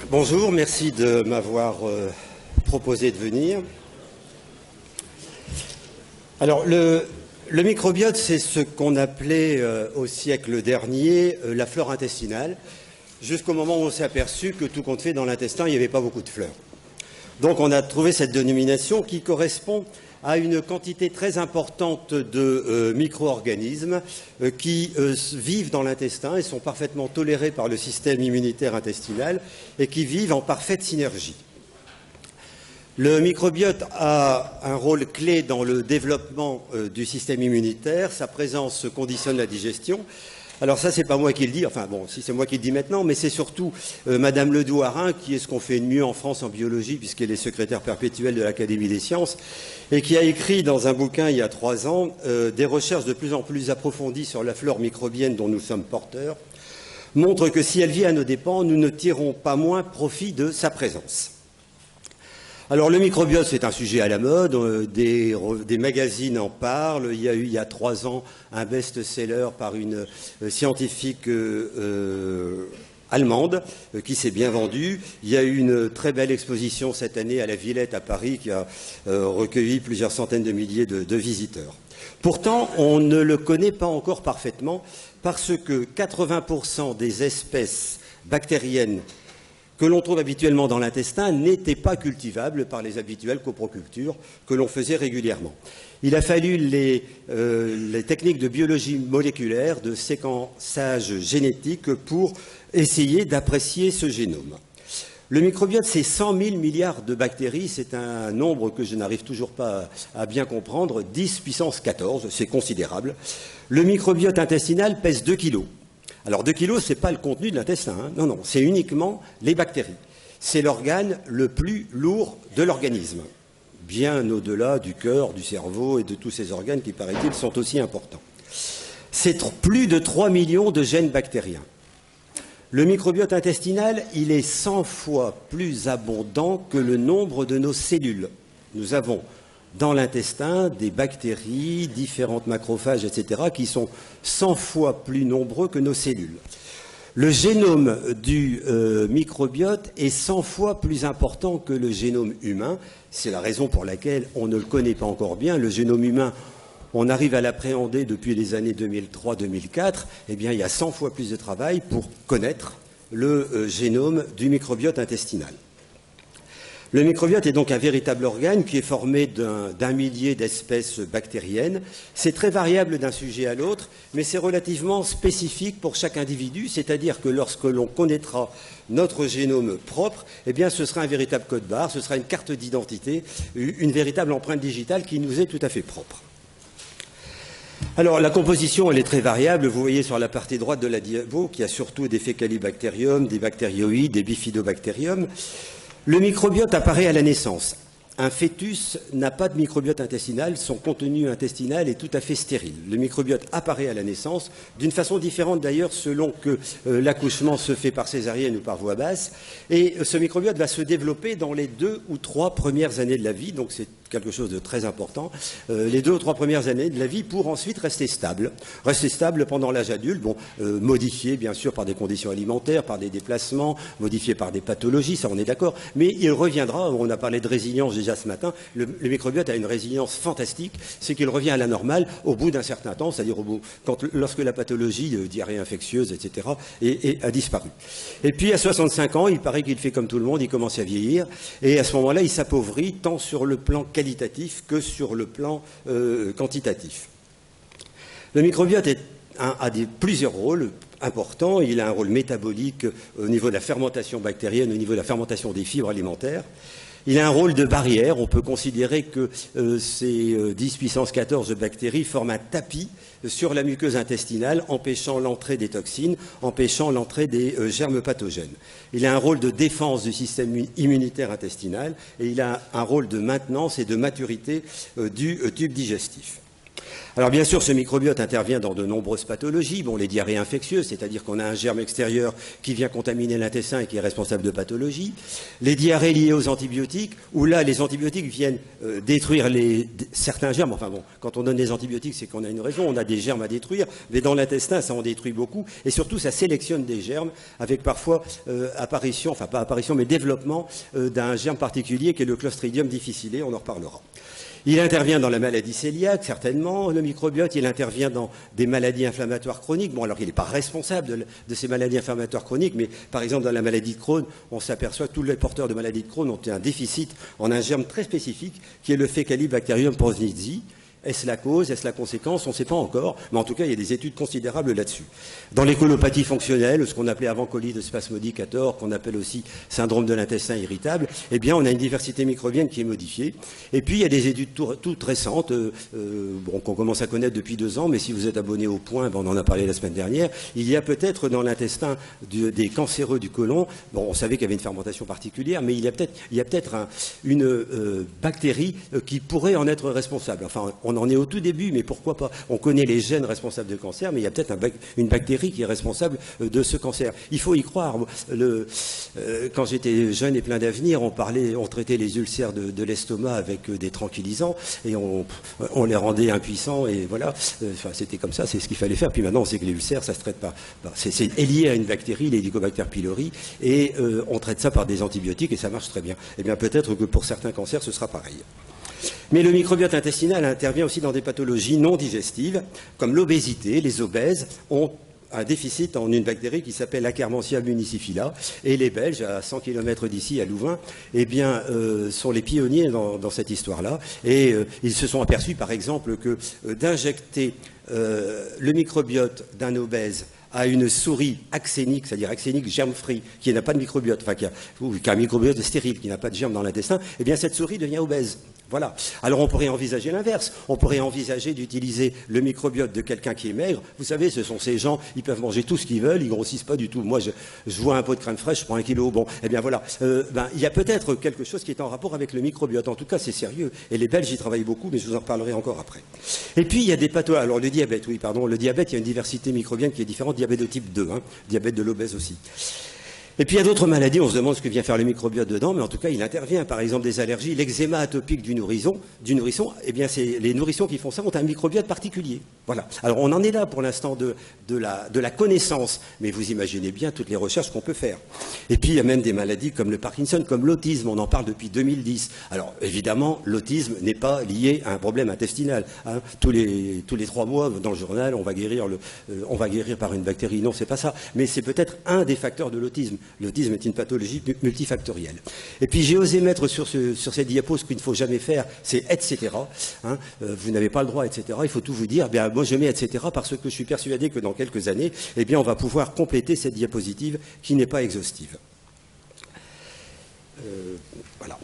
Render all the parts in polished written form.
Bonjour, merci de m'avoir proposé de venir. Alors, le microbiote, c'est ce qu'on appelait au siècle dernier la flore intestinale, jusqu'au moment où on s'est aperçu que tout compte fait, dans l'intestin, il n'y avait pas beaucoup de fleurs. Donc, on a trouvé cette dénomination qui correspond à une quantité très importante de micro-organismes qui vivent dans l'intestin et sont parfaitement tolérés par le système immunitaire intestinal et qui vivent en parfaite synergie. Le microbiote a un rôle clé dans le développement du système immunitaire. Sa présence conditionne la digestion. Alors ça, c'est pas moi qui le dis, enfin bon, si c'est moi qui le dis maintenant, mais c'est surtout Madame Ledouarin, qui est ce qu'on fait de mieux en France en biologie, puisqu'elle est secrétaire perpétuelle de l'Académie des sciences, et qui a écrit dans un bouquin il y a 3 ans des recherches de plus en plus approfondies sur la flore microbienne dont nous sommes porteurs, montrent que si elle vit à nos dépens, nous ne tirons pas moins profit de sa présence. Alors le microbiote, c'est un sujet à la mode, des magazines en parlent. Il y a eu il y a 3 ans un best-seller par une scientifique allemande qui s'est bien vendue. Il y a eu une très belle exposition cette année à la Villette à Paris qui a recueilli plusieurs centaines de milliers de visiteurs. Pourtant, on ne le connaît pas encore parfaitement parce que 80% des espèces bactériennes que l'on trouve habituellement dans l'intestin n'étaient pas cultivables par les habituelles coprocultures que l'on faisait régulièrement. Il a fallu les techniques de biologie moléculaire, de séquençage génétique pour essayer d'apprécier ce génome. Le microbiote, c'est 100 000 milliards de bactéries. C'est un nombre que je n'arrive toujours pas à bien comprendre. 10 puissance 14, c'est considérable. Le microbiote intestinal pèse 2 kilos. Alors 2 kilos, ce n'est pas le contenu de l'intestin, hein. Non, non, c'est uniquement les bactéries. C'est l'organe le plus lourd de l'organisme, bien au-delà du cœur, du cerveau et de tous ces organes qui, paraît-il, sont aussi importants. C'est plus de 3 millions de gènes bactériens. Le microbiote intestinal, il est 100 fois plus abondant que le nombre de nos cellules. Nous avons dans l'intestin des bactéries, différentes macrophages, etc., qui sont 100 fois plus nombreux que nos cellules. Le génome du microbiote est 100 fois plus important que le génome humain. C'est la raison pour laquelle on ne le connaît pas encore bien. Le génome humain, on arrive à l'appréhender depuis les années 2003-2004. Eh bien, il y a 100 fois plus de travail pour connaître le génome du microbiote intestinal. Le microbiote est donc un véritable organe qui est formé d'un millier d'espèces bactériennes. C'est très variable d'un sujet à l'autre, mais c'est relativement spécifique pour chaque individu, c'est-à-dire que lorsque l'on connaîtra notre génome propre, eh bien, ce sera un véritable code-barre, ce sera une carte d'identité, une véritable empreinte digitale qui nous est tout à fait propre. Alors, la composition, elle est très variable. Vous voyez sur la partie droite de la diapo qu'il y a surtout des fécalibactériums, des bactérioïdes, des bifidobactériums. Le microbiote apparaît à la naissance. Un fœtus n'a pas de microbiote intestinal, son contenu intestinal est tout à fait stérile. Le microbiote apparaît à la naissance, d'une façon différente d'ailleurs selon que l'accouchement se fait par césarienne ou par voie basse. Et ce microbiote va se développer dans les 2 ou 3 premières années de la vie, donc c'est quelque chose de très important, les 2 ou 3 premières années de la vie pour ensuite rester stable. Rester stable pendant l'âge adulte, bon, modifié bien sûr par des conditions alimentaires, par des déplacements, modifié par des pathologies, ça on est d'accord, mais il reviendra, on a parlé de résilience déjà ce matin, le microbiote a une résilience fantastique, c'est qu'il revient à la normale au bout d'un certain temps, c'est-à-dire lorsque la pathologie, diarrhée infectieuse, etc., a disparu. Et puis à 65 ans, il paraît qu'il fait comme tout le monde, il commence à vieillir, et à ce moment-là, il s'appauvrit tant sur le plan qualitatif que sur le plan quantitatif. Le microbiote a plusieurs rôles importants. Il a un rôle métabolique au niveau de la fermentation bactérienne, au niveau de la fermentation des fibres alimentaires. Il a un rôle de barrière. On peut considérer que ces 10 puissance 14 bactéries forment un tapis sur la muqueuse intestinale, empêchant l'entrée des toxines, empêchant l'entrée des germes pathogènes. Il a un rôle de défense du système immunitaire intestinal et il a un rôle de maintenance et de maturité du tube digestif. Alors bien sûr, ce microbiote intervient dans de nombreuses pathologies. Bon, les diarrhées infectieuses, c'est-à-dire qu'on a un germe extérieur qui vient contaminer l'intestin et qui est responsable de pathologies. Les diarrhées liées aux antibiotiques, où là, les antibiotiques viennent détruire certains germes. Enfin bon, quand on donne des antibiotiques, c'est qu'on a une raison, on a des germes à détruire, mais dans l'intestin, ça en détruit beaucoup. Et surtout, ça sélectionne des germes avec parfois apparition, enfin pas apparition, mais développement d'un germe particulier qui est le Clostridium difficile, on en reparlera. Il intervient dans la maladie cœliaque, certainement, le microbiote. Il intervient dans des maladies inflammatoires chroniques. Bon, alors il n'est pas responsable de ces maladies inflammatoires chroniques, mais par exemple, dans la maladie de Crohn, on s'aperçoit que tous les porteurs de maladie de Crohn ont un déficit en un germe très spécifique, qui est le Faecalibacterium prausnitzii. Est-ce la cause? Est-ce la conséquence? On ne sait pas encore, mais en tout cas, il y a des études considérables là-dessus. Dans les colopathie fonctionnelle, ce qu'on appelait avant colite spasmodique à tort, qu'on appelle aussi syndrome de l'intestin irritable, eh bien, on a une diversité microbienne qui est modifiée. Et puis, il y a des études toutes récentes, qu'on commence à connaître depuis 2 ans, mais si vous êtes abonné au Point, on en a parlé la semaine dernière, il y a peut-être dans l'intestin des cancéreux du côlon, bon, on savait qu'il y avait une fermentation particulière, mais il y a peut-être une bactérie qui pourrait en être responsable. Enfin, on en est au tout début, mais pourquoi pas? On connaît les gènes responsables de cancer, mais il y a peut-être une bactérie qui est responsable de ce cancer. Il faut y croire. Quand j'étais jeune et plein d'avenir, on traitait les ulcères de l'estomac avec des tranquillisants et on les rendait impuissants et voilà. Enfin, c'était comme ça, c'est ce qu'il fallait faire. Puis maintenant, on sait que les ulcères, ça se traite pas. C'est lié à une bactérie, l'Helicobacter pylori, et on traite ça par des antibiotiques et ça marche très bien. Eh bien, peut-être que pour certains cancers, ce sera pareil. Mais le microbiote intestinal intervient aussi dans des pathologies non digestives, comme l'obésité. Les obèses ont un déficit en une bactérie qui s'appelle Akkermansia municiphala. Et les Belges, à 100 km d'ici, à Louvain, eh bien, sont les pionniers dans cette histoire-là. Et ils se sont aperçus, par exemple, que d'injecter le microbiote d'un obèse à une souris axénique, c'est-à-dire axénique germe-free, qui n'a pas de microbiote, enfin qui a un microbiote stérile, qui n'a pas de germe dans l'intestin, eh bien cette souris devient obèse. Voilà. Alors on pourrait envisager l'inverse. On pourrait envisager d'utiliser le microbiote de quelqu'un qui est maigre. Vous savez, ce sont ces gens, ils peuvent manger tout ce qu'ils veulent, ils grossissent pas du tout. Moi, je vois un pot de crème fraîche, je prends 1 kilo. Bon, eh bien voilà. Il y a peut-être quelque chose qui est en rapport avec le microbiote. En tout cas, c'est sérieux. Et les Belges y travaillent beaucoup, mais je vous en reparlerai encore après. Et puis, il y a des pathologies. Alors le diabète, oui, pardon. Le diabète, il y a une diversité microbienne qui est différente. Diabète de type 2, diabète de l'obèse aussi. Et puis il y a d'autres maladies, on se demande ce que vient faire le microbiote dedans, mais en tout cas il intervient. Par exemple des allergies, l'eczéma atopique du nourrisson, eh bien c'est les nourrissons qui font ça ont un microbiote particulier. Voilà. Alors on en est là pour l'instant de la connaissance, mais vous imaginez bien toutes les recherches qu'on peut faire. Et puis il y a même des maladies comme le Parkinson, comme l'autisme, on en parle depuis 2010. Alors évidemment, l'autisme n'est pas lié à un problème intestinal. Tous les 3 mois dans le journal, on va guérir par une bactérie. Non, c'est pas ça. Mais c'est peut-être un des facteurs de l'autisme. L'autisme est une pathologie multifactorielle. Et puis j'ai osé mettre sur cette diapo ce qu'il ne faut jamais faire, c'est etc. Vous n'avez pas le droit, etc. Il faut tout vous dire. Bien, moi je mets etc. parce que je suis persuadé que dans quelques années, eh bien, on va pouvoir compléter cette diapositive qui n'est pas exhaustive. Voilà.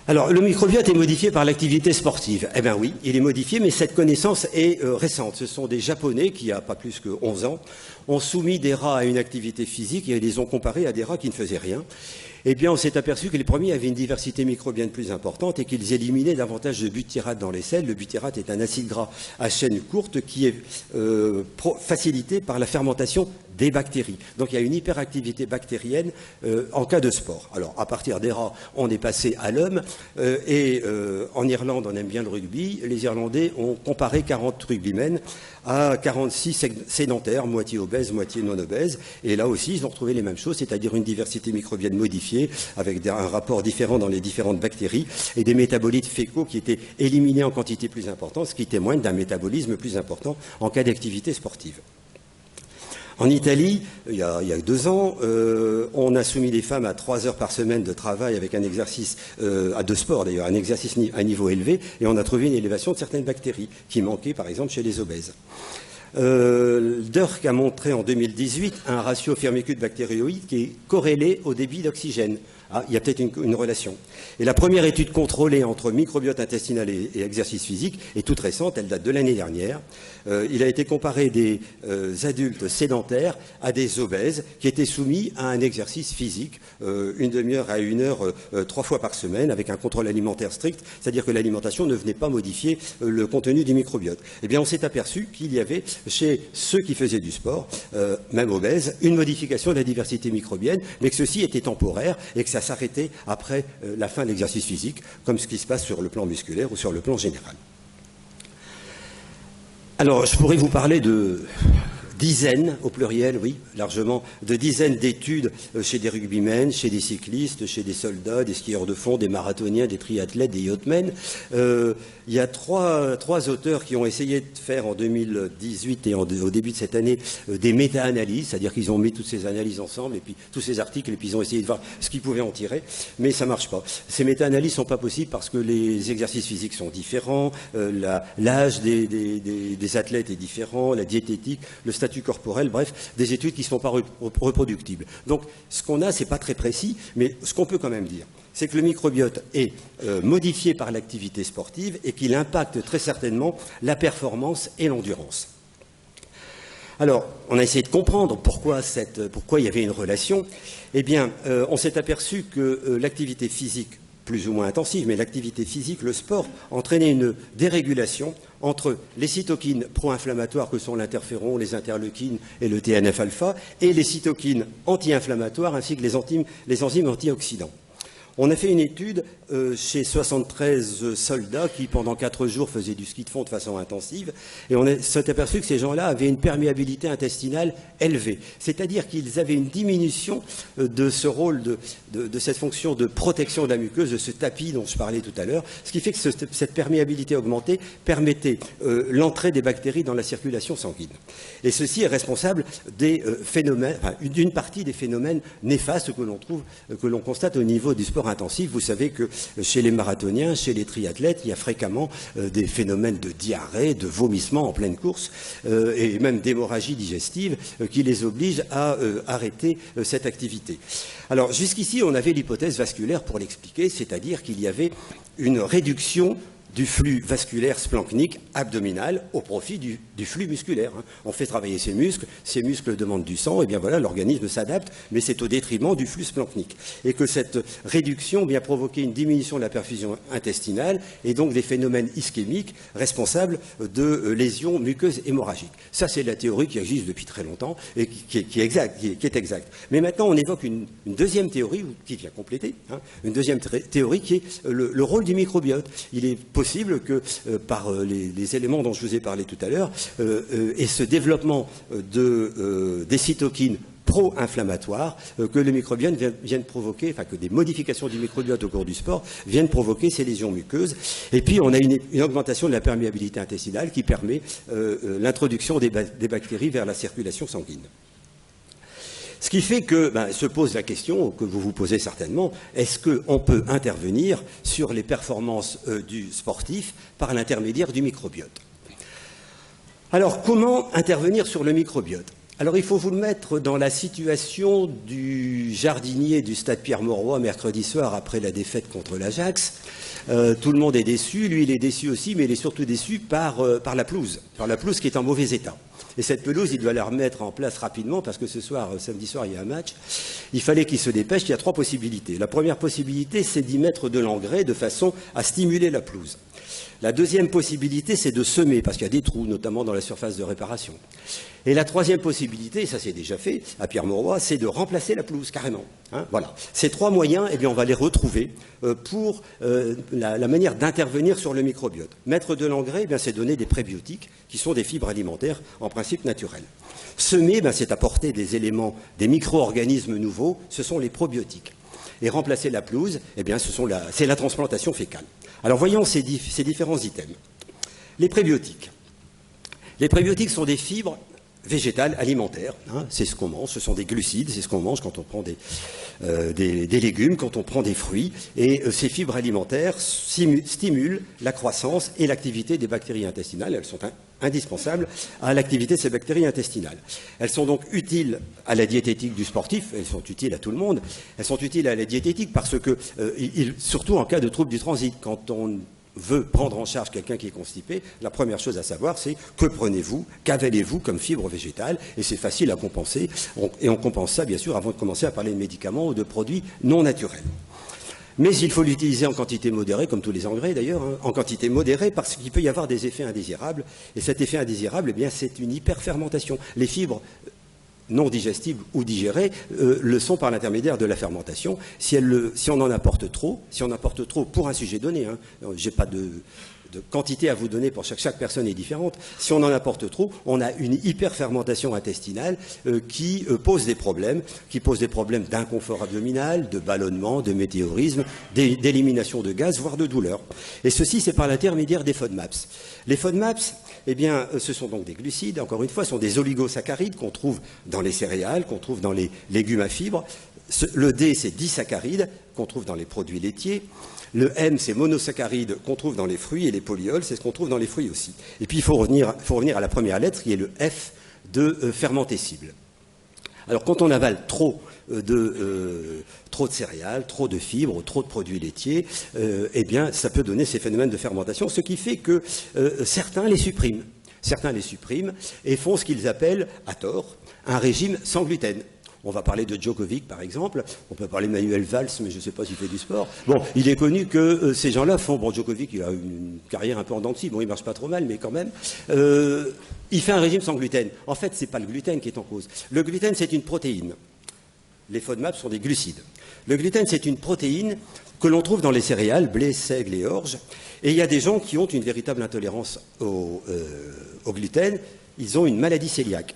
Alors, le microbiote est modifié par l'activité sportive. Eh bien oui, il est modifié, mais cette connaissance est récente. Ce sont des Japonais qui, il n'y a pas plus que 11 ans, ont soumis des rats à une activité physique et ils les ont comparés à des rats qui ne faisaient rien. Eh bien, on s'est aperçu que les premiers avaient une diversité microbienne plus importante et qu'ils éliminaient davantage de butyrate dans les selles. Le butyrate est un acide gras à chaîne courte qui est facilité par la fermentation des bactéries. Donc il y a une hyperactivité bactérienne en cas de sport. Alors à partir des rats, on est passé à l'homme en Irlande, on aime bien le rugby. Les Irlandais ont comparé 40 rugbymen à 46 sédentaires, moitié obèses, moitié non obèses. Et là aussi, ils ont retrouvé les mêmes choses, c'est-à-dire une diversité microbienne modifiée avec un rapport différent dans les différentes bactéries et des métabolites fécaux qui étaient éliminés en quantité plus importante, ce qui témoigne d'un métabolisme plus important en cas d'activité sportive. En Italie, il y a 2 ans, on a soumis les femmes à 3 heures par semaine de travail avec un exercice, de sport d'ailleurs, un exercice à niveau élevé, et on a trouvé une élévation de certaines bactéries qui manquaient par exemple chez les obèses. Dirk a montré en 2018 un ratio firmicute bactérioïde qui est corrélé au débit d'oxygène. Ah, il y a peut-être une relation. Et la première étude contrôlée entre microbiote intestinal et exercice physique est toute récente, elle date de l'année dernière. Il a été comparé des adultes sédentaires à des obèses qui étaient soumis à un exercice physique, une demi-heure à 1 heure, 3 fois par semaine, avec un contrôle alimentaire strict, c'est-à-dire que l'alimentation ne venait pas modifier le contenu du microbiote. Eh bien, on s'est aperçu qu'il y avait chez ceux qui faisaient du sport, même obèses, une modification de la diversité microbienne, mais que ceci était temporaire et que ça s'arrêtait après la fin de l'exercice physique, comme ce qui se passe sur le plan musculaire ou sur le plan général. Alors, je pourrais vous parler de dizaines, au pluriel, oui, largement, de dizaines d'études chez des rugbymen, chez des cyclistes, chez des soldats, des skieurs de fond, des marathoniens, des triathlètes, des yachtmen. Il y a trois auteurs qui ont essayé de faire en 2018 et au début de cette année des méta-analyses, c'est-à-dire qu'ils ont mis toutes ces analyses ensemble, et puis tous ces articles, et puis ils ont essayé de voir ce qu'ils pouvaient en tirer, mais ça ne marche pas. Ces méta-analyses ne sont pas possibles parce que les exercices physiques sont différents, l'âge des athlètes est différent, la diététique, le statut corporel, bref, des études qui ne sont pas reproductibles. Donc, ce qu'on a, ce n'est pas très précis, mais ce qu'on peut quand même dire, c'est que le microbiote est modifié par l'activité sportive et qu'il impacte très certainement la performance et l'endurance. Alors, on a essayé de comprendre pourquoi il y avait une relation. Eh bien, on s'est aperçu que l'activité physique, plus ou moins intensive, mais l'activité physique, le sport, entraînait une dérégulation entre les cytokines pro-inflammatoires que sont l'interféron, les interleukines et le TNF-alpha, et les cytokines anti-inflammatoires ainsi que les enzymes antioxydants. On a fait une étude chez 73 soldats qui, pendant 4 jours, faisaient du ski de fond de façon intensive. Et on s'est aperçu que ces gens-là avaient une perméabilité intestinale élevée. C'est-à-dire qu'ils avaient une diminution de ce rôle, de cette fonction de protection de la muqueuse, de ce tapis dont je parlais tout à l'heure. Ce qui fait que cette perméabilité augmentée permettait l'entrée des bactéries dans la circulation sanguine. Et ceci est responsable des phénomènes, enfin, d'une partie des phénomènes néfastes que l'on constate au niveau du sport intensif. Vous savez que chez les marathoniens, chez les triathlètes, il y a fréquemment des phénomènes de diarrhée, de vomissement en pleine course et même d'hémorragie digestive qui les obligent à arrêter cette activité. Alors jusqu'ici, on avait l'hypothèse vasculaire pour l'expliquer, c'est-à-dire qu'il y avait une réduction du flux vasculaire splanchnique abdominal au profit du flux musculaire. On fait travailler ces muscles demandent du sang, et bien voilà, l'organisme s'adapte, mais c'est au détriment du flux splanchnique. Et que cette réduction vient provoquer une diminution de la perfusion intestinale et donc des phénomènes ischémiques responsables de lésions muqueuses hémorragiques. Ça, c'est la théorie qui existe depuis très longtemps et qui est exacte. Mais maintenant, on évoque une deuxième théorie qui vient compléter, une deuxième théorie qui est le rôle du microbiote. Il est possible que par les éléments dont je vous ai parlé tout à l'heure et ce développement des cytokines pro-inflammatoires que le microbiote vient provoquer, enfin que des modifications du microbiote au cours du sport viennent provoquer ces lésions muqueuses. Et puis on a une augmentation de la perméabilité intestinale qui permet l'introduction des bactéries vers la circulation sanguine. Ce qui fait que se pose la question que vous vous posez certainement, est-ce qu'on peut intervenir sur les performances du sportif par l'intermédiaire du microbiote? Alors, comment intervenir sur le microbiote? Alors, il faut vous le mettre dans la situation du jardinier du stade Pierre-Mauroy mercredi soir après la défaite contre l'Ajax. Tout le monde est déçu, lui il est déçu aussi, mais il est surtout déçu par la pelouse qui est en mauvais état. Et cette pelouse, il doit la remettre en place rapidement parce que ce soir, samedi soir, il y a un match. Il fallait qu'il se dépêche. Il y a 3 possibilités. La première possibilité, c'est d'y mettre de l'engrais de façon à stimuler la pelouse. La deuxième possibilité, c'est de semer parce qu'il y a des trous, notamment dans la surface de réparation. Et la troisième possibilité, et ça c'est déjà fait à Pierre-Mauroy, c'est de remplacer la pelouse carrément. Voilà. Ces 3 moyens, eh bien, on va les retrouver pour la manière d'intervenir sur le microbiote. Mettre de l'engrais, eh bien, c'est donner des prébiotiques qui sont des fibres alimentaires en principe naturelles. Semer, c'est apporter des éléments, des micro-organismes nouveaux, ce sont les probiotiques. Et remplacer la pelouse, eh bien, c'est la transplantation fécale. Alors voyons ces différents items. Les prébiotiques. Les prébiotiques sont des fibres végétales alimentaires. C'est ce qu'on mange, ce sont des glucides, c'est ce qu'on mange quand on prend des légumes, quand on prend des fruits. Et ces fibres alimentaires stimulent la croissance et l'activité des bactéries intestinales. Elles sont indispensables à l'activité de ces bactéries intestinales. Elles sont donc utiles à la diététique du sportif, elles sont utiles à tout le monde, elles sont utiles à la diététique parce que, surtout en cas de troubles du transit, quand on veut prendre en charge quelqu'un qui est constipé, la première chose à savoir, c'est que prenez-vous, qu'avalez-vous comme fibre végétale, et c'est facile à compenser, et on compense ça, bien sûr, avant de commencer à parler de médicaments ou de produits non naturels. Mais il faut l'utiliser en quantité modérée, comme tous les engrais d'ailleurs, hein, en quantité modérée, parce qu'il peut y avoir des effets indésirables. Et cet effet indésirable, eh bien, c'est une hyperfermentation. Les fibres non digestibles ou digérées le sont par l'intermédiaire de la fermentation. Si on en apporte trop, pour un sujet donné, hein, j'ai pas de quantité à vous donner pour chaque personne est différente. Si on en apporte trop, on a une hyperfermentation intestinale qui pose des problèmes d'inconfort abdominal, de ballonnement, de météorisme, d'élimination de gaz, voire de douleur. Et ceci, c'est par l'intermédiaire des FODMAPs. Les FODMAPs, eh bien, ce sont donc des glucides, encore une fois, ce sont des oligosaccharides qu'on trouve dans les céréales, qu'on trouve dans les légumes à fibres. Le D, c'est disaccharides qu'on trouve dans les produits laitiers. Le M, c'est monosaccharides qu'on trouve dans les fruits, et les polyols, c'est ce qu'on trouve dans les fruits aussi. Et puis, il faut revenir à la première lettre, qui est le F de fermentescible. Alors, quand on avale trop de céréales, trop de fibres, trop de produits laitiers, eh bien, ça peut donner ces phénomènes de fermentation, ce qui fait que certains les suppriment. Certains les suppriment et font ce qu'ils appellent, à tort, un régime sans gluten. On va parler de Djokovic, par exemple. On peut parler de Manuel Valls, mais je ne sais pas s'il fait du sport. Bon, il est connu que ces gens-là font... Bon, Djokovic, il a une carrière un peu en dents de scie. Bon, il ne marche pas trop mal, mais quand même. Il fait un régime sans gluten. En fait, ce n'est pas le gluten qui est en cause. Le gluten, c'est une protéine. Les FODMAPs sont des glucides. Le gluten, c'est une protéine que l'on trouve dans les céréales, blé, seigle et orge. Et il y a des gens qui ont une véritable intolérance au gluten. Ils ont une maladie cœliaque.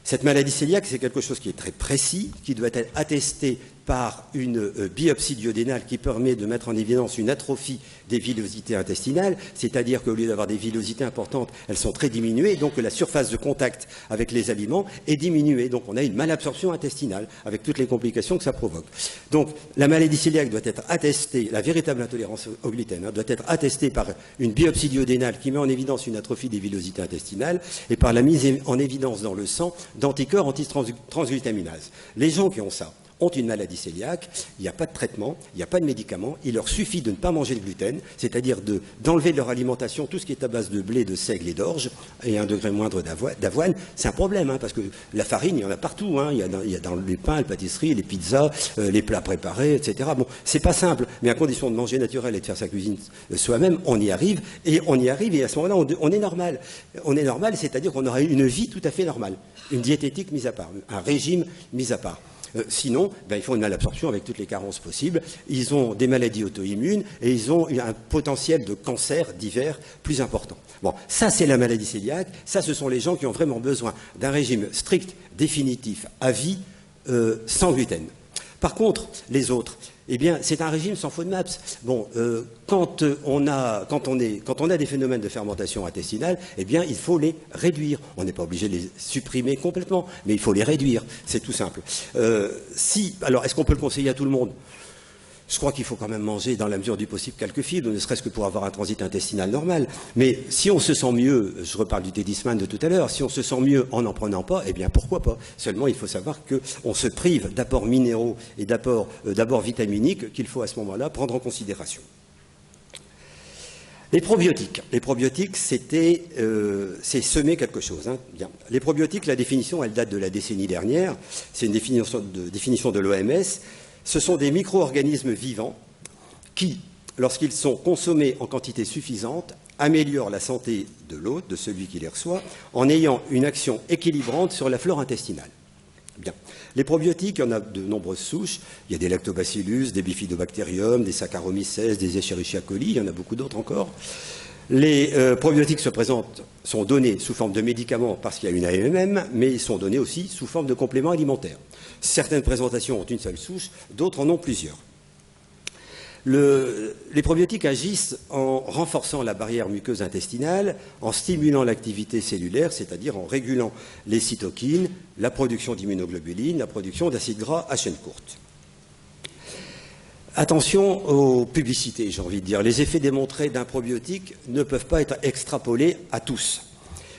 Cette maladie cœliaque, c'est quelque chose qui est très précis, qui doit être attesté par une biopsie duodénale qui permet de mettre en évidence une atrophie des villosités intestinales, c'est-à-dire qu'au lieu d'avoir des villosités importantes, elles sont très diminuées, donc la surface de contact avec les aliments est diminuée. Donc on a une malabsorption intestinale, avec toutes les complications que ça provoque. Donc la maladie cœliaque doit être attestée, la véritable intolérance au gluten, doit être attestée par une biopsie duodénale qui met en évidence une atrophie des villosités intestinales et par la mise en évidence dans le sang d'anticorps anti-transglutaminase. Les gens qui ont ça ont une maladie cœliaque, il n'y a pas de traitement, il n'y a pas de médicament, il leur suffit de ne pas manger de gluten, c'est-à-dire d'enlever de leur alimentation tout ce qui est à base de blé, de seigle et d'orge, et un degré moindre d'avoine. C'est un problème, hein, parce que la farine, il y en a partout, hein, il y a dans les pains, les pâtisseries, les pizzas, les plats préparés, etc. Bon, c'est pas simple, mais à condition de manger naturel et de faire sa cuisine soi-même, on y arrive, et à ce moment-là, on est normal. On est normal, c'est-à-dire qu'on aura une vie tout à fait normale, une diététique mise à part, un régime mis à part. Sinon, ils font une malabsorption avec toutes les carences possibles. Ils ont des maladies auto-immunes et ils ont un potentiel de cancer divers plus important. Bon, ça c'est la maladie cœliaque. Ça, ce sont les gens qui ont vraiment besoin d'un régime strict, définitif, à vie, sans gluten. Par contre, les autres, eh bien, c'est un régime sans FODMAPs. Bon, quand on a des phénomènes de fermentation intestinale, eh bien, il faut les réduire. On n'est pas obligé de les supprimer complètement, mais il faut les réduire. C'est tout simple. Alors, est-ce qu'on peut le conseiller à tout le monde ? Je crois qu'il faut quand même manger dans la mesure du possible quelques fibres, ne serait-ce que pour avoir un transit intestinal normal. Mais si on se sent mieux, je reparle du Tedisman de tout à l'heure, si on se sent mieux en n'en prenant pas, eh bien pourquoi pas. Seulement il faut savoir qu'on se prive d'apports minéraux et d'apports vitaminiques qu'il faut à ce moment-là prendre en considération. Les probiotiques. Les probiotiques, c'est semer quelque chose. Hein. Bien. Les probiotiques, la définition, elle date de la décennie dernière. C'est une définition de l'OMS. Ce sont des micro-organismes vivants qui, lorsqu'ils sont consommés en quantité suffisante, améliorent la santé de l'hôte, de celui qui les reçoit, en ayant une action équilibrante sur la flore intestinale. Bien. Les probiotiques, il y en a de nombreuses souches. Il y a des lactobacillus, des bifidobacterium, des Saccharomyces, des Escherichia coli, il y en a beaucoup d'autres encore. Les probiotiques sont donnés sous forme de médicaments parce qu'il y a une AMM, mais ils sont donnés aussi sous forme de compléments alimentaires. Certaines présentations ont une seule souche, d'autres en ont plusieurs. Les probiotiques agissent en renforçant la barrière muqueuse intestinale, en stimulant l'activité cellulaire, c'est-à-dire en régulant les cytokines, la production d'immunoglobulines, la production d'acides gras à chaîne courte. Attention aux publicités, j'ai envie de dire. Les effets démontrés d'un probiotique ne peuvent pas être extrapolés à tous.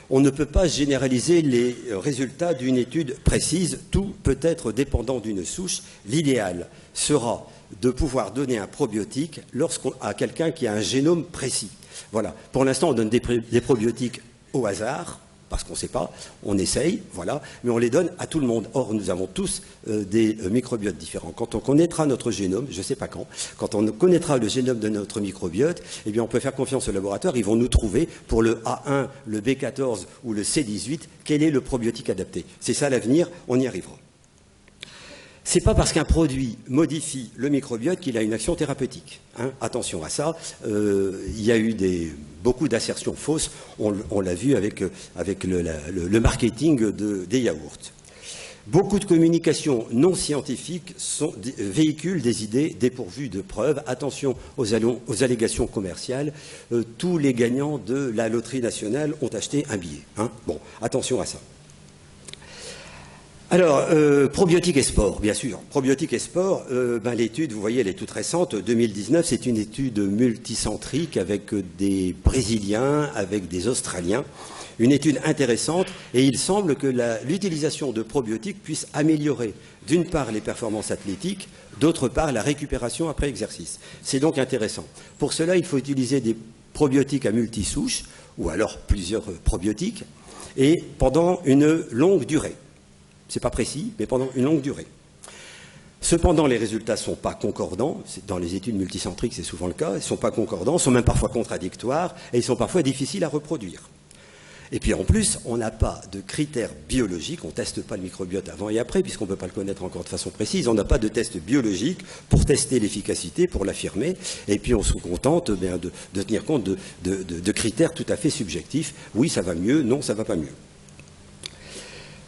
on ne peut pas généraliser les résultats d'une étude précise. Tout peut être dépendant d'une souche. L'idéal sera de pouvoir donner un probiotique à quelqu'un qui a un génome précis. Voilà. Pour l'instant, on donne des probiotiques au hasard, parce qu'on ne sait pas, on essaye, voilà, mais on les donne à tout le monde. Or, nous avons tous des microbiotes différents. Quand on connaîtra notre génome, je ne sais pas quand on connaîtra le génome de notre microbiote, eh bien, on peut faire confiance au laboratoire, ils vont nous trouver pour le A1, le B14 ou le C18, quel est le probiotique adapté. C'est ça l'avenir, on y arrivera. Ce n'est pas parce qu'un produit modifie le microbiote qu'il a une action thérapeutique. Hein. Attention à ça. Il y a eu beaucoup d'assertions fausses. On l'a vu avec le marketing des yaourts. Beaucoup de communications non scientifiques véhiculent des idées dépourvues de preuves. Attention aux allégations commerciales. Tous les gagnants de la loterie nationale ont acheté un billet. Hein. Bon, attention à ça. Alors, probiotiques et sport, bien sûr. Probiotiques et sport, l'étude, vous voyez, elle est toute récente, 2019, c'est une étude multicentrique avec des Brésiliens, avec des Australiens. Une étude intéressante, et il semble que l'utilisation de probiotiques puisse améliorer, d'une part, les performances athlétiques, d'autre part, la récupération après exercice. C'est donc intéressant. Pour cela, il faut utiliser des probiotiques à multisouches, ou alors plusieurs probiotiques, et pendant une longue durée. Ce n'est pas précis, mais pendant une longue durée. Cependant, les résultats ne sont pas concordants. Dans les études multicentriques, c'est souvent le cas. Ils ne sont pas concordants, sont même parfois contradictoires, et ils sont parfois difficiles à reproduire. Et puis en plus, on n'a pas de critères biologiques, on ne teste pas le microbiote avant et après, puisqu'on ne peut pas le connaître encore de façon précise, on n'a pas de test biologique pour tester l'efficacité, pour l'affirmer, et puis on se contente de tenir compte de critères tout à fait subjectifs. Oui, ça va mieux, non, ça ne va pas mieux.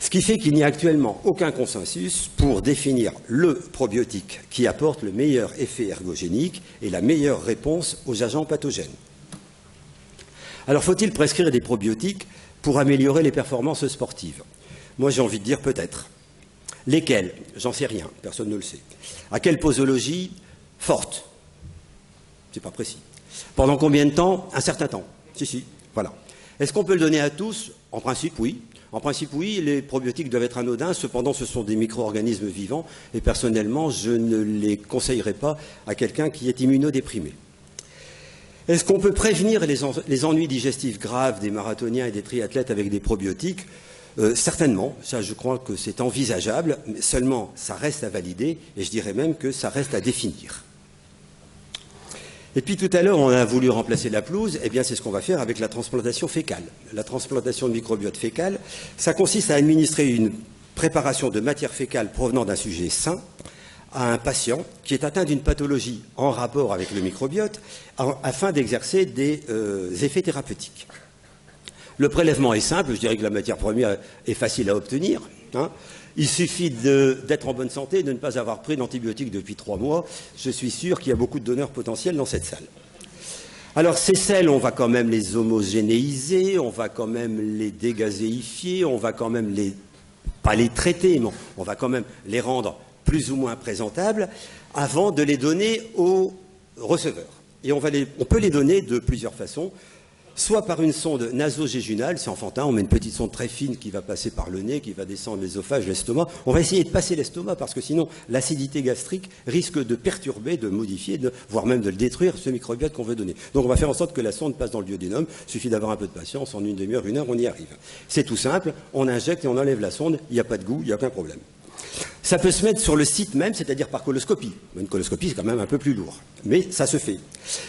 Ce qui fait qu'il n'y a actuellement aucun consensus pour définir le probiotique qui apporte le meilleur effet ergogénique et la meilleure réponse aux agents pathogènes. Alors, faut-il prescrire des probiotiques pour améliorer les performances sportives? Moi, j'ai envie de dire peut-être. Lesquels? J'en sais rien, personne ne le sait. À quelle posologie? Forte. C'est pas précis. Pendant combien de temps? Un certain temps. Si, voilà. Est-ce qu'on peut le donner à tous? En principe, oui. En principe, oui, les probiotiques doivent être anodins, cependant ce sont des micro-organismes vivants et personnellement, je ne les conseillerais pas à quelqu'un qui est immunodéprimé. Est-ce qu'on peut prévenir les ennuis digestifs graves des marathoniens et des triathlètes avec des probiotiques? Certainement, ça je crois que c'est envisageable, mais seulement ça reste à valider et je dirais même que ça reste à définir. Et puis tout à l'heure, on a voulu remplacer la pelouse, eh bien c'est ce qu'on va faire avec la transplantation fécale. La transplantation de microbiote fécal, ça consiste à administrer une préparation de matière fécale provenant d'un sujet sain à un patient qui est atteint d'une pathologie en rapport avec le microbiote afin d'exercer des effets thérapeutiques. Le prélèvement est simple, je dirais que la matière première est facile à obtenir. Hein. Il suffit d'être en bonne santé, de ne pas avoir pris d'antibiotiques depuis 3 mois. Je suis sûr qu'il y a beaucoup de donneurs potentiels dans cette salle. Alors ces sels, on va quand même les homogénéiser, on va quand même les dégazéifier, on va quand même pas les traiter, mais on va quand même les rendre plus ou moins présentables avant de les donner aux receveurs. Et on peut les donner de plusieurs façons. Soit par une sonde nasogéginale, c'est enfantin, on met une petite sonde très fine qui va passer par le nez, qui va descendre l'œsophage, l'estomac. On va essayer de passer l'estomac parce que sinon l'acidité gastrique risque de perturber, de modifier, voire même de le détruire, ce microbiote qu'on veut donner. Donc on va faire en sorte que la sonde passe dans le duodénum. Il suffit d'avoir un peu de patience, en une demi-heure, 1 heure, on y arrive. C'est tout simple, on injecte et on enlève la sonde, il n'y a pas de goût, il n'y a aucun problème. Ça peut se mettre sur le site même, c'est-à-dire par coloscopie. Une coloscopie, c'est quand même un peu plus lourd, mais ça se fait.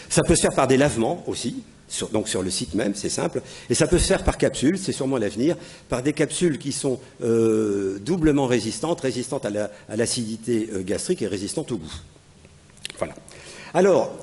Ça peut se faire par des lavements aussi. Donc sur le site même, c'est simple. Et ça peut se faire par capsules, c'est sûrement l'avenir, par des capsules qui sont doublement résistantes à l'acidité gastrique et résistantes au goût. Voilà. Alors,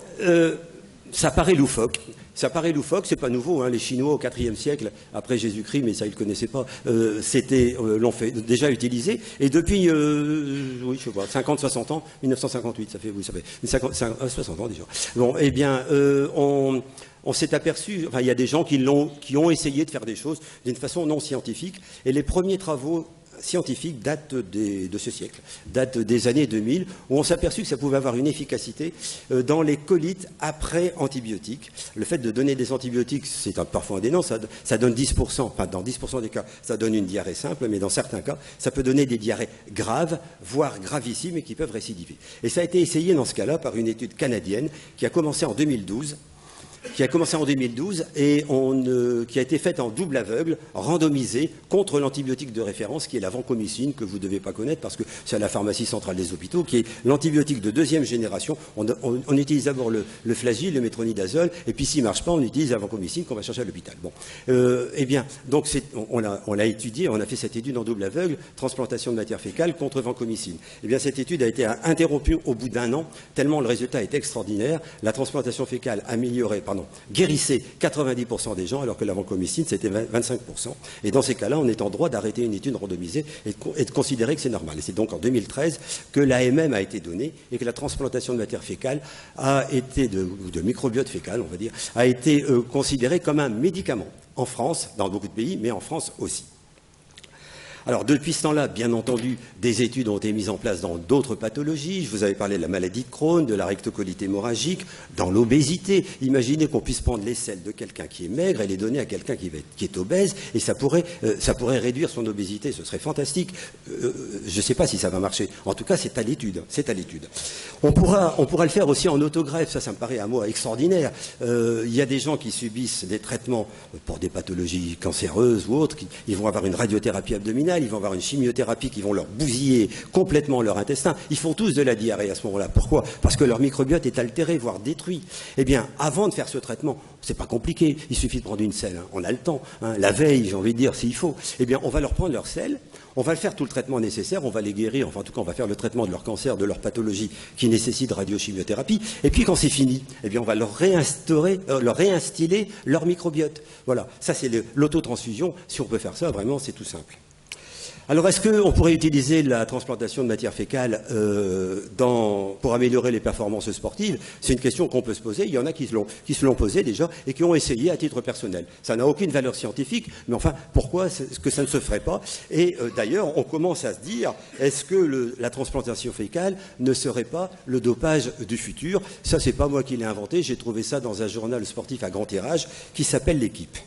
ça paraît loufoque. Ça paraît loufoque, c'est pas nouveau. Hein. Les Chinois au IVe siècle, après Jésus-Christ, mais ça ils le connaissaient pas, l'ont déjà utilisé. Et depuis, oui, je sais pas, 50, 60 ans, 1958, ça fait, oui, ça fait 60 ans déjà. Bon, eh bien, on s'est aperçu, enfin, il y a des gens qui ont essayé de faire des choses d'une façon non scientifique. Et les premiers travaux scientifique date de ce siècle, date des années 2000, où on s'est aperçu que ça pouvait avoir une efficacité dans les colites après antibiotiques. Le fait de donner des antibiotiques, c'est parfois indéniable, ça donne 10%, enfin dans 10% des cas, ça donne une diarrhée simple, mais dans certains cas, ça peut donner des diarrhées graves, voire gravissimes, et qui peuvent récidiver. Et ça a été essayé dans ce cas-là par une étude canadienne qui a commencé en 2012, et qui a été faite en double aveugle, randomisée, contre l'antibiotique de référence, qui est la vancomycine, que vous ne devez pas connaître parce que c'est à la pharmacie centrale des hôpitaux, qui est l'antibiotique de deuxième génération. On utilise d'abord le flagyl, le métronidazole, et puis s'il ne marche pas, on utilise la vancomycine qu'on va chercher à l'hôpital. Bon. Eh bien, donc on l'a étudié, on a fait cette étude en double aveugle, transplantation de matière fécale contre vancomycine. Eh bien, cette étude a été interrompue au bout d'1 an, tellement le résultat est extraordinaire. La transplantation fécale guérissait 90% des gens, alors que la vancomycine, c'était 25%. Et dans ces cas-là, on est en droit d'arrêter une étude randomisée et de considérer que c'est normal. Et c'est donc en 2013 que l'AMM a été donnée et que la transplantation de matière fécale de microbiote fécal, on va dire, a été considérée comme un médicament en France, dans beaucoup de pays, mais en France aussi. Alors, depuis ce temps-là, bien entendu, des études ont été mises en place dans d'autres pathologies. Je vous avais parlé de la maladie de Crohn, de la rectocolite hémorragique, dans l'obésité. Imaginez qu'on puisse prendre les selles de quelqu'un qui est maigre et les donner à quelqu'un qui est obèse, et ça pourrait réduire son obésité. Ce serait fantastique. Je ne sais pas si ça va marcher. En tout cas, c'est à l'étude. On pourra le faire aussi en autogreffe. Ça me paraît à moi extraordinaire. Il y a des gens qui subissent des traitements pour des pathologies cancéreuses ou autres. Ils vont avoir une radiothérapie abdominale. Ils vont avoir une chimiothérapie qui vont leur bousiller complètement leur intestin. Ils font tous de la diarrhée à ce moment-là. Pourquoi? Parce que leur microbiote est altéré, voire détruit. Eh bien, avant de faire ce traitement, c'est pas compliqué. Il suffit de prendre une selle. On a le temps. La veille, j'ai envie de dire, s'il faut. Eh bien, on va leur prendre leur selle. On va faire tout le traitement nécessaire. On va les guérir. Enfin, en tout cas, on va faire le traitement de leur cancer, de leur pathologie qui nécessite radiochimiothérapie. Et puis, quand c'est fini, eh bien, on va leur réinstiller leur microbiote. Voilà. Ça, c'est l'autotransfusion. Si on peut faire ça, vraiment, c'est tout simple. Alors, est-ce qu'on pourrait utiliser la transplantation de matière fécale pour améliorer les performances sportives? C'est une question qu'on peut se poser. Il y en a qui se l'ont posée déjà et qui ont essayé à titre personnel. Ça n'a aucune valeur scientifique, mais enfin, pourquoi est-ce que ça ne se ferait pas? Et d'ailleurs, on commence à se dire, est-ce que la transplantation fécale ne serait pas le dopage du futur? Ça, c'est pas moi qui l'ai inventé. J'ai trouvé ça dans un journal sportif à grand tirage qui s'appelle L'Équipe.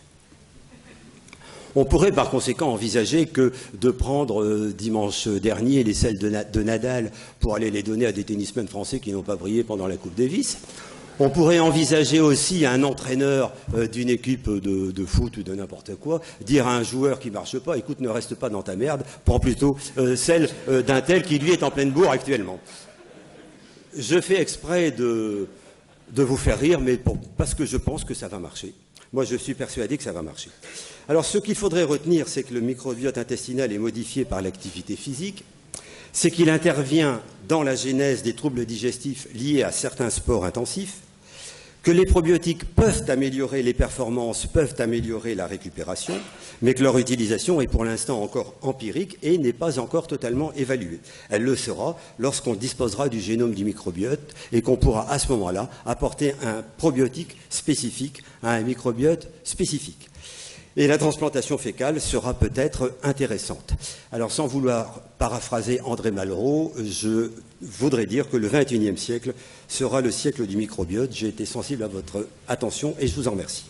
On pourrait par conséquent envisager que de prendre dimanche dernier les selles de Nadal pour aller les donner à des tennismen français qui n'ont pas brillé pendant la Coupe Davis. On pourrait envisager aussi à un entraîneur d'une équipe de foot ou de n'importe quoi, dire à un joueur qui ne marche pas, écoute, ne reste pas dans ta merde, prends plutôt celle d'un tel qui lui est en pleine bourre actuellement. Je fais exprès de vous faire rire, mais parce que je pense que ça va marcher. Moi, je suis persuadé que ça va marcher. Alors, ce qu'il faudrait retenir, c'est que le microbiote intestinal est modifié par l'activité physique, c'est qu'il intervient dans la genèse des troubles digestifs liés à certains sports intensifs, que les probiotiques peuvent améliorer les performances, peuvent améliorer la récupération, mais que leur utilisation est pour l'instant encore empirique et n'est pas encore totalement évaluée. Elle le sera lorsqu'on disposera du génome du microbiote et qu'on pourra à ce moment-là apporter un probiotique spécifique à un microbiote spécifique. Et la transplantation fécale sera peut-être intéressante. Alors, sans vouloir paraphraser André Malraux, je voudrais dire que le XXIe siècle sera le siècle du microbiote. J'ai été sensible à votre attention et je vous en remercie.